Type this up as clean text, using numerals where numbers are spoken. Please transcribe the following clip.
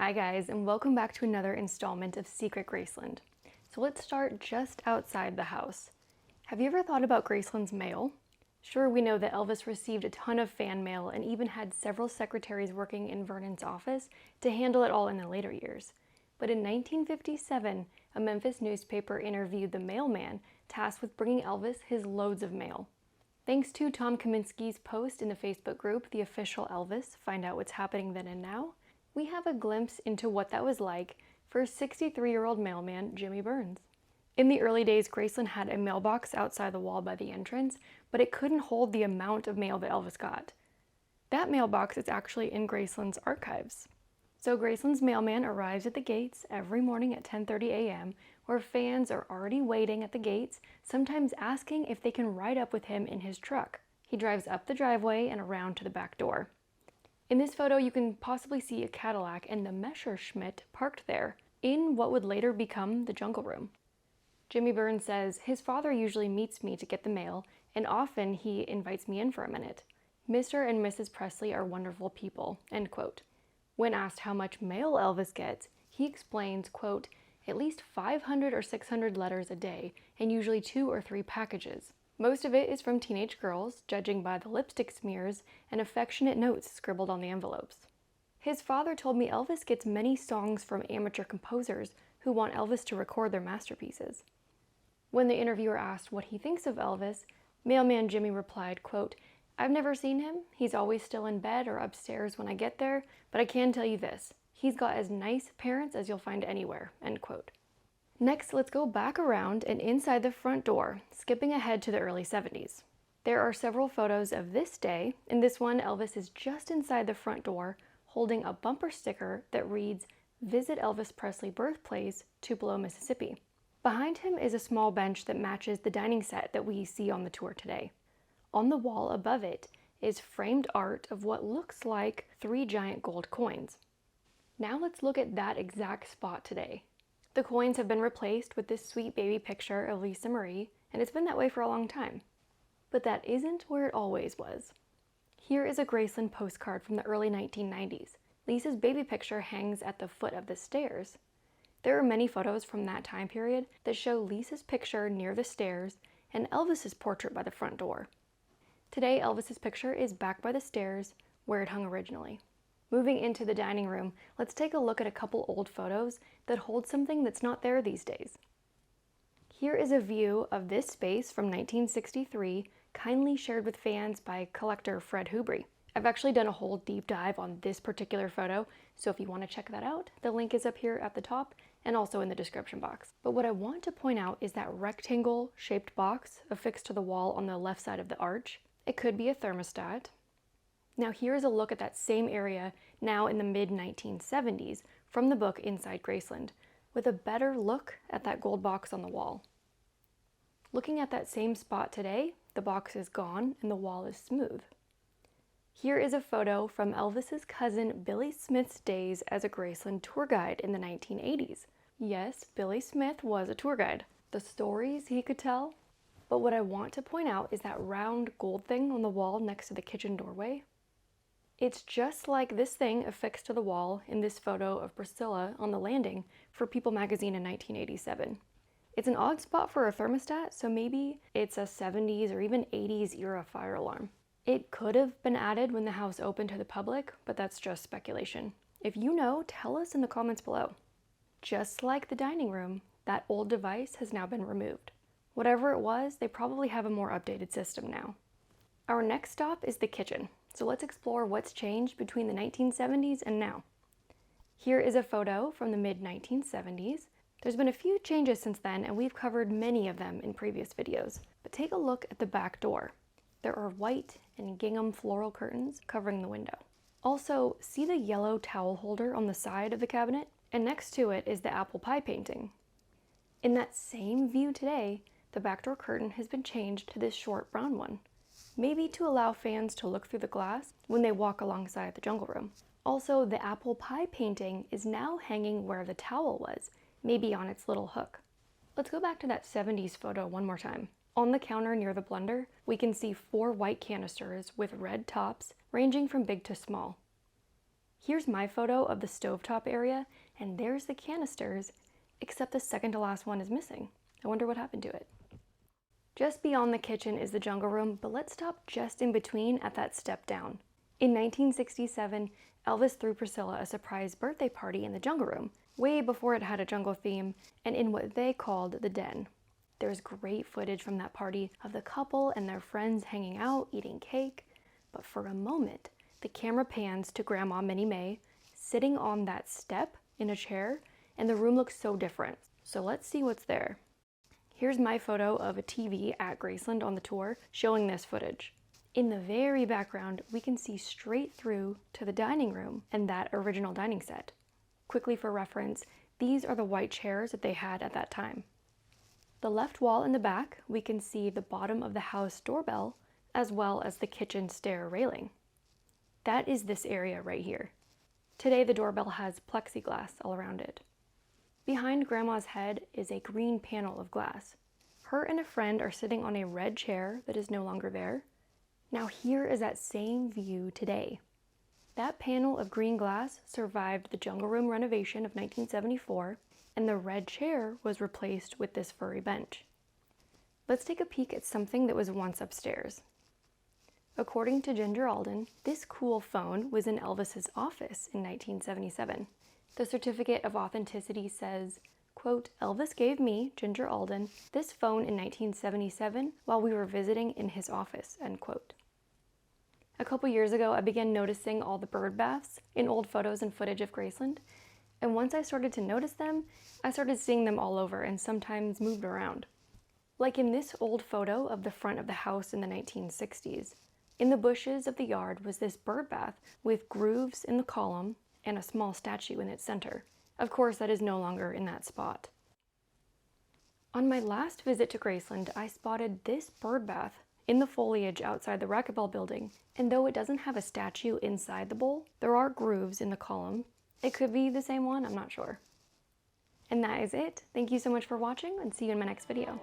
Hi guys, and welcome back to another installment of Secret Graceland. So let's start just outside the house. Have you ever thought about Graceland's mail? Sure, we know that Elvis received a ton of fan mail and even had several secretaries working in Vernon's office to handle it all in the later years. But in 1957, a Memphis newspaper interviewed the mailman tasked with bringing Elvis his loads of mail. Thanks to Tom Kaminski's post in the Facebook group, The Official Elvis, Find Out What's Happening Then and Now, we have a glimpse into what that was like for 63-year-old mailman Jimmy Burns. In the early days, Graceland had a mailbox outside the wall by the entrance, but it couldn't hold the amount of mail that Elvis got. That mailbox is actually in Graceland's archives. So Graceland's mailman arrives at the gates every morning at 10:30 a.m., where fans are already waiting at the gates, sometimes asking if they can ride up with him in his truck. He drives up the driveway and around to the back door. In this photo, you can possibly see a Cadillac and the Messerschmitt parked there, in what would later become the Jungle Room. Jimmy Burns says, his father usually meets me to get the mail, and often he invites me in for a minute. Mr. and Mrs. Presley are wonderful people, end quote. When asked how much mail Elvis gets, he explains, quote, at least 500 or 600 letters a day, and usually 2 or 3 packages. Most of it is from teenage girls, judging by the lipstick smears and affectionate notes scribbled on the envelopes. His father told me Elvis gets many songs from amateur composers who want Elvis to record their masterpieces. When the interviewer asked what he thinks of Elvis, mailman Jimmy replied, quote, I've never seen him. He's always still in bed or upstairs when I get there, but I can tell you this. He's got as nice parents as you'll find anywhere, end quote. Next, let's go back around and inside the front door, skipping ahead to the early 70s. There are several photos of this day. In this one, Elvis is just inside the front door, holding a bumper sticker that reads, Visit Elvis Presley Birthplace, Tupelo, Mississippi. Behind him is a small bench that matches the dining set that we see on the tour today. On the wall above it is framed art of what looks like 3 giant gold coins. Now let's look at that exact spot today. The coins have been replaced with this sweet baby picture of 𝐓𝐢𝐻, and it's been that way for a long time. But that isn't where it always was. Here is a Graceland postcard from the early 1990s. Lisa's baby picture hangs at the foot of the stairs. There are many photos from that time period that show Lisa's picture near the stairs and Elvis's portrait by the front door. Today, Elvis's picture is back by the stairs where it hung originally. Moving into the dining room, let's take a look at a couple old photos that hold something that's not there these days. Here is a view of this space from 1963, kindly shared with fans by collector Fred Whobrey. I've actually done a whole deep dive on this particular photo, so if you want to check that out, the link is up here at the top and also in the description box. But what I want to point out is that rectangle-shaped box affixed to the wall on the left side of the arch. It could be a thermostat. Now here's a look at that same area now in the mid-1970s from the book Inside Graceland, with a better look at that gold box on the wall. Looking at that same spot today, the box is gone and the wall is smooth. Here is a photo from Elvis's cousin Billy Smith's days as a Graceland tour guide in the 1980s. Yes, Billy Smith was a tour guide. The stories he could tell. But what I want to point out is that round gold thing on the wall next to the kitchen doorway. It's just like this thing affixed to the wall in this photo of Priscilla on the landing for People magazine in 1987. It's an odd spot for a thermostat, so maybe it's a 70s or even 80s era fire alarm. It could have been added when the house opened to the public, but that's just speculation. If you know, tell us in the comments below. Just like the dining room, that old device has now been removed. Whatever it was, they probably have a more updated system now. Our next stop is the kitchen. So let's explore what's changed between the 1970s and now. Here is a photo from the mid-1970s. There's been a few changes since then, and we've covered many of them in previous videos. But take a look at the back door. There are white and gingham floral curtains covering the window. Also, see the yellow towel holder on the side of the cabinet? And next to it is the apple pie painting. In that same view today, the back door curtain has been changed to this short brown one. Maybe to allow fans to look through the glass when they walk alongside the Jungle Room. Also, the apple pie painting is now hanging where the towel was, maybe on its little hook. Let's go back to that 70s photo one more time. On the counter near the blender, we can see 4 white canisters with red tops ranging from big to small. Here's my photo of the stovetop area, and there's the canisters, except the second to last one is missing. I wonder what happened to it. Just beyond the kitchen is the jungle room, but let's stop just in between at that step down. In 1967, Elvis threw Priscilla a surprise birthday party in the jungle room, way before it had a jungle theme, and in what they called the den. There's great footage from that party of the couple and their friends hanging out, eating cake, but for a moment, the camera pans to Grandma Minnie Mae sitting on that step in a chair, and the room looks so different. So let's see what's there. Here's my photo of a TV at Graceland on the tour showing this footage. In the very background, we can see straight through to the dining room and that original dining set. Quickly for reference, these are the white chairs that they had at that time. The left wall in the back, we can see the bottom of the house doorbell as well as the kitchen stair railing. That is this area right here. Today the doorbell has plexiglass all around it. Behind Grandma's head is a green panel of glass. Her and a friend are sitting on a red chair that is no longer there. Now here is that same view today. That panel of green glass survived the jungle room renovation of 1974, and the red chair was replaced with this furry bench. Let's take a peek at something that was once upstairs. According to Ginger Alden, this cool phone was in Elvis's office in 1977. The certificate of authenticity says, quote, "Elvis gave me, Ginger Alden, this phone in 1977 while we were visiting in his office," end quote. A couple years ago, I began noticing all the bird baths in old photos and footage of Graceland, and once I started to notice them, I started seeing them all over and sometimes moved around. Like in this old photo of the front of the house in the 1960s. In the bushes of the yard was this bird bath with grooves in the column and a small statue in its center. Of course, that is no longer in that spot. On my last visit to Graceland, I spotted this bird bath in the foliage outside the racquetball building, and though it doesn't have a statue inside the bowl, there are grooves in the column. It could be the same one, I'm not sure. And that is it. Thank you so much for watching, and see you in my next video.